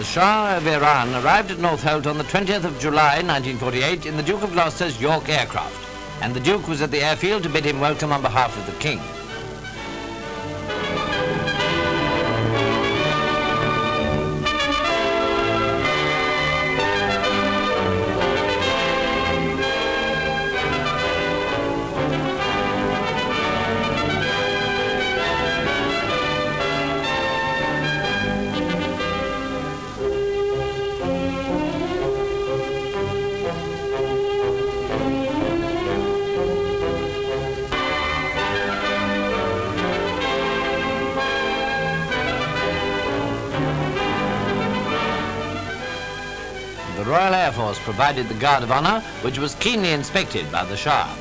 The Shah of Iran arrived at Northolt on the 20th of July 1948 in the Duke of Gloucester's York aircraft, and the Duke was at the airfield to bid him welcome on behalf of the King. The Royal Air Force provided the Guard of Honour, which was keenly inspected by the Shah.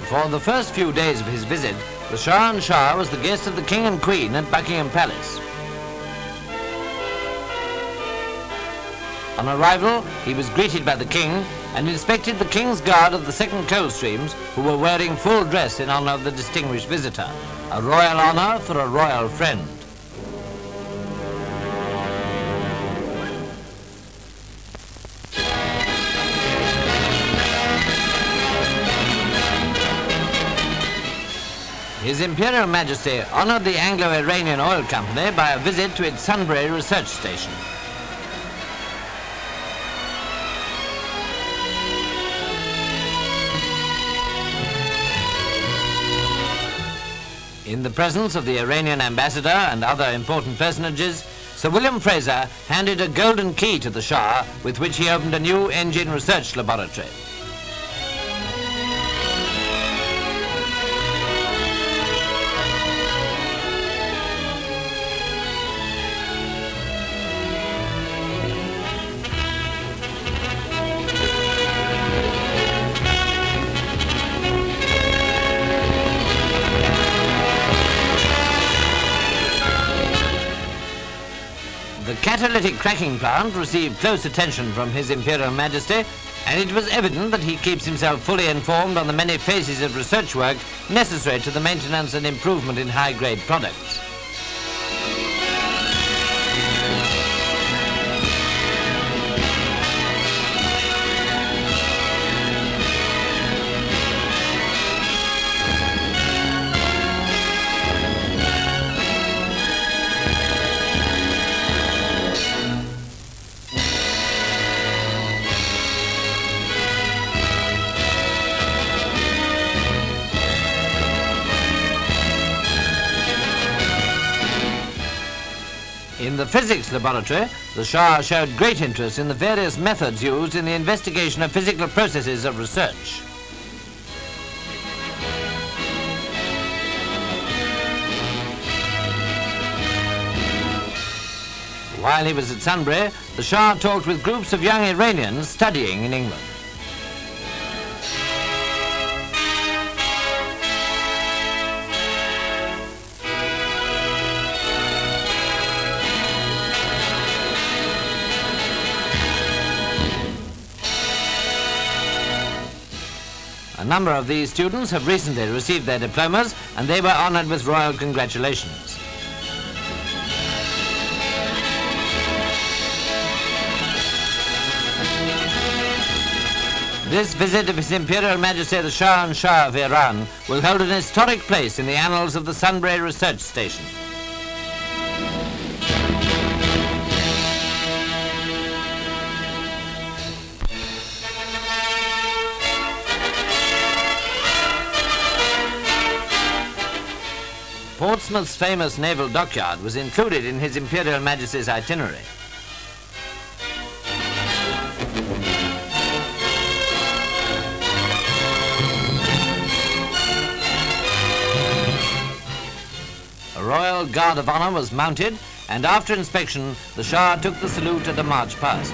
For the first few days of his visit, the Shah was the guest of the King and Queen at Buckingham Palace. On arrival, he was greeted by the King and inspected the King's Guard of the 2nd Coldstreams, who were wearing full dress in honour of the distinguished visitor, a royal honour for a royal friend. His Imperial Majesty honoured the Anglo-Iranian Oil Company by a visit to its Sunbury research station. In the presence of the Iranian ambassador and other important personages, Sir William Fraser handed a golden key to the Shah, with which he opened a new engine research laboratory. The catalytic cracking plant received close attention from His Imperial Majesty, and it was evident that he keeps himself fully informed on the many phases of research work necessary to the maintenance and improvement in high-grade products. In the physics laboratory, the Shah showed great interest in the various methods used in the investigation of physical processes of research. While he was at Sunbury, the Shah talked with groups of young Iranians studying in England. A number of these students have recently received their diplomas, and they were honoured with royal congratulations. This visit of His Imperial Majesty the Shah of Iran will hold an historic place in the annals of the Sunbury Research Station. Portsmouth's famous naval dockyard was included in His Imperial Majesty's itinerary. A Royal Guard of Honour was mounted, and after inspection, the Shah took the salute at a march past.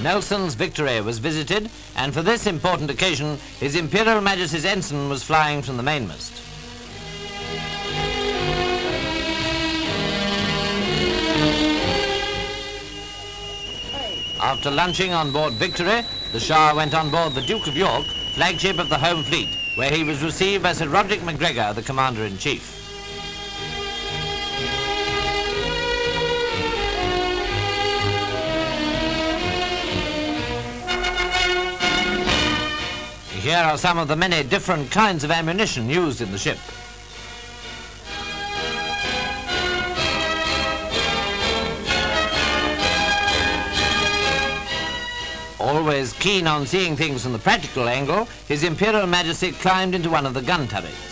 Nelson's Victory was visited, and for this important occasion, His Imperial Majesty's ensign was flying from the mainmast. After lunching on board Victory, the Shah went on board the Duke of York, flagship of the Home Fleet, where he was received by Sir Roderick McGregor, the Commander-in-Chief. Here are some of the many different kinds of ammunition used in the ship. Always keen on seeing things from the practical angle, His Imperial Majesty climbed into one of the gun turrets.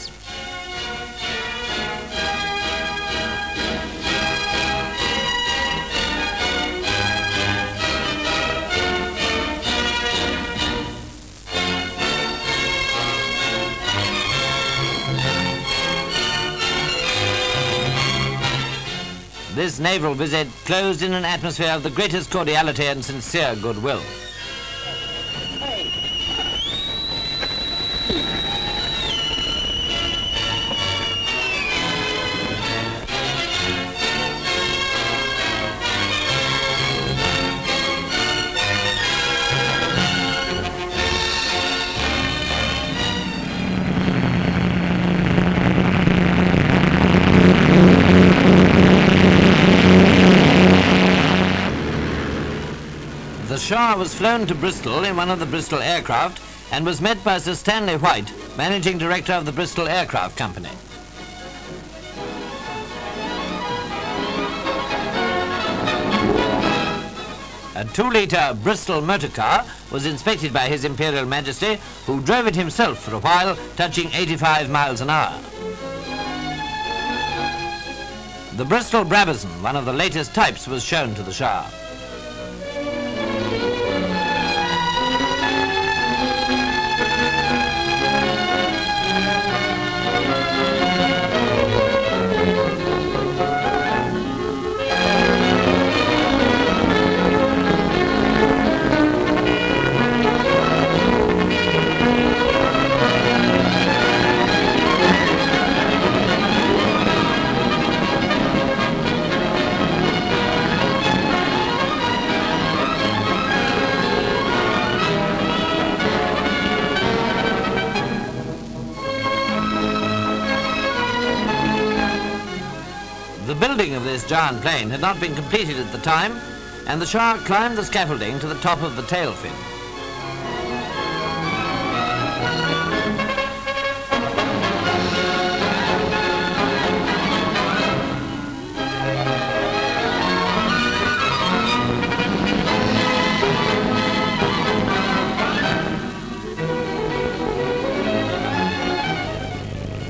This naval visit closed in an atmosphere of the greatest cordiality and sincere goodwill. The Shah was flown to Bristol in one of the Bristol aircraft and was met by Sir Stanley White, Managing Director of the Bristol Aircraft Company. A 2-litre Bristol Motor Car was inspected by His Imperial Majesty, who drove it himself for a while, touching 85 miles an hour. The Bristol Brabazon, one of the latest types, was shown to the Shah. The building of this giant plane had not been completed at the time, and the Shah climbed the scaffolding to the top of the tail fin.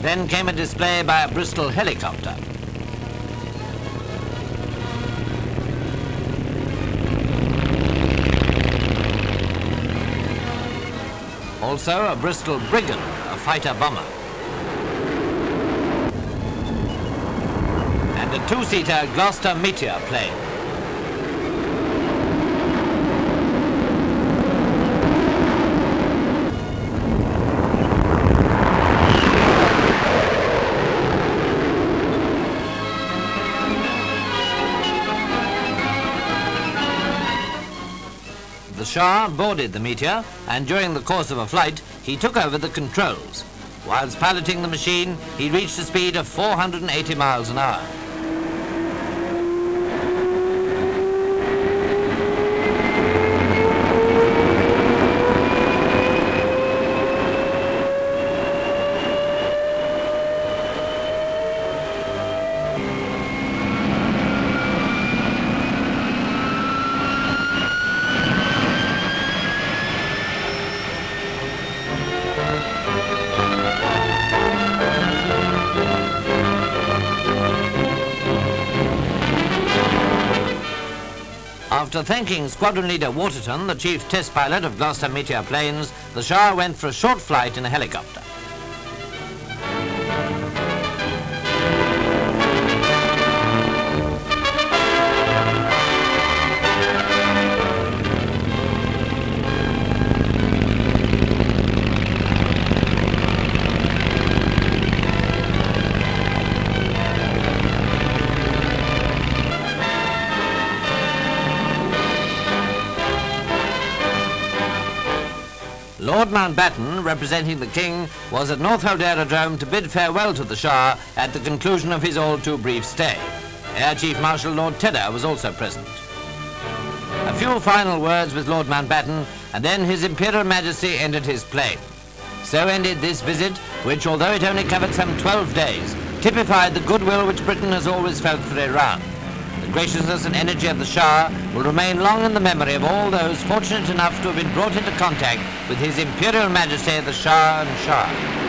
Then came a display by a Bristol helicopter. Also a Bristol Brigand, a fighter bomber. And a 2-seater Gloster Meteor plane. The Shah boarded the Meteor, and during the course of a flight, he took over the controls. Whilst piloting the machine, he reached a speed of 480 miles an hour. After thanking Squadron Leader Waterton, the chief test pilot of Gloster Meteor planes, the Shah went for a short flight in a helicopter. Lord Mountbalten, representing the King, was at Northolt Aerodrome to bid farewell to the Shah at the conclusion of his all-too-brief stay. Air Chief Marshal Lord Tedder was also present. A few final words with Lord Mountbalten, and then His Imperial Majesty entered his plane. So ended this visit, which, although it only covered some 12 days, typified the goodwill which Britain has always felt for Iran. The graciousness and energy of the Shah will remain long in the memory of all those fortunate enough to have been brought into contact with His Imperial Majesty the Shah and Shah.